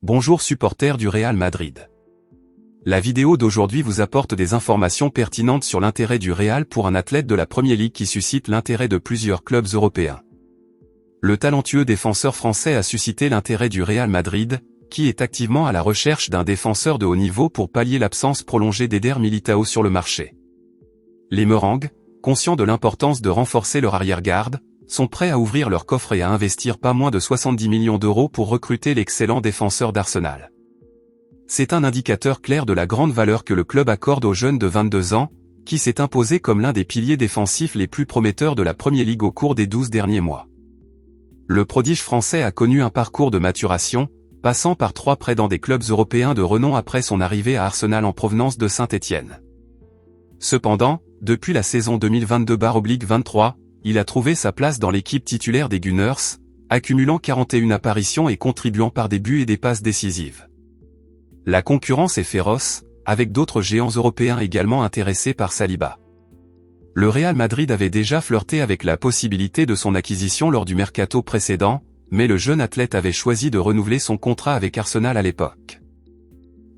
Bonjour supporters du Real Madrid. La vidéo d'aujourd'hui vous apporte des informations pertinentes sur l'intérêt du Real pour un athlète de la Premier League qui suscite l'intérêt de plusieurs clubs européens. Le talentueux défenseur français a suscité l'intérêt du Real Madrid, qui est activement à la recherche d'un défenseur de haut niveau pour pallier l'absence prolongée d'Éder Militão sur le marché. Les Merengues, conscients de l'importance de renforcer leur arrière-garde, sont prêts à ouvrir leur coffre et à investir pas moins de 70 millions d'euros pour recruter l'excellent défenseur d'Arsenal. C'est un indicateur clair de la grande valeur que le club accorde au jeune de 22 ans, qui s'est imposé comme l'un des piliers défensifs les plus prometteurs de la Premier League au cours des 12 derniers mois. Le prodige français a connu un parcours de maturation, passant par 3 prêts dans des clubs européens de renom après son arrivée à Arsenal en provenance de Saint-Étienne. Cependant, depuis la saison 2022/23, il a trouvé sa place dans l'équipe titulaire des Gunners, accumulant 41 apparitions et contribuant par des buts et des passes décisives. La concurrence est féroce, avec d'autres géants européens également intéressés par Saliba. Le Real Madrid avait déjà flirté avec la possibilité de son acquisition lors du mercato précédent, mais le jeune athlète avait choisi de renouveler son contrat avec Arsenal à l'époque.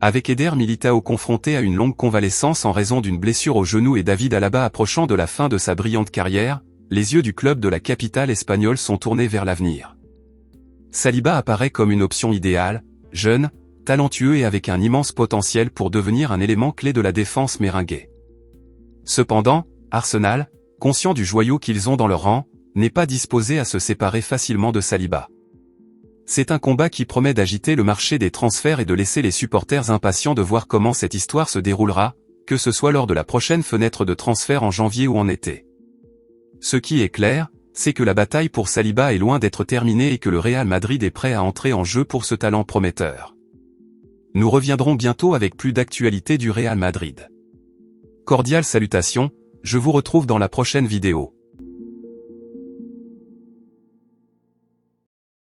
Avec Éder Militão confronté à une longue convalescence en raison d'une blessure au genou et David Alaba approchant de la fin de sa brillante carrière, les yeux du club de la capitale espagnole sont tournés vers l'avenir. Saliba apparaît comme une option idéale, jeune, talentueux et avec un immense potentiel pour devenir un élément clé de la défense merengue. Cependant, Arsenal, conscient du joyau qu'ils ont dans leur rang, n'est pas disposé à se séparer facilement de Saliba. C'est un combat qui promet d'agiter le marché des transferts et de laisser les supporters impatients de voir comment cette histoire se déroulera, que ce soit lors de la prochaine fenêtre de transfert en janvier ou en été. Ce qui est clair, c'est que la bataille pour Saliba est loin d'être terminée et que le Real Madrid est prêt à entrer en jeu pour ce talent prometteur. Nous reviendrons bientôt avec plus d'actualités du Real Madrid. Cordiales salutations, je vous retrouve dans la prochaine vidéo.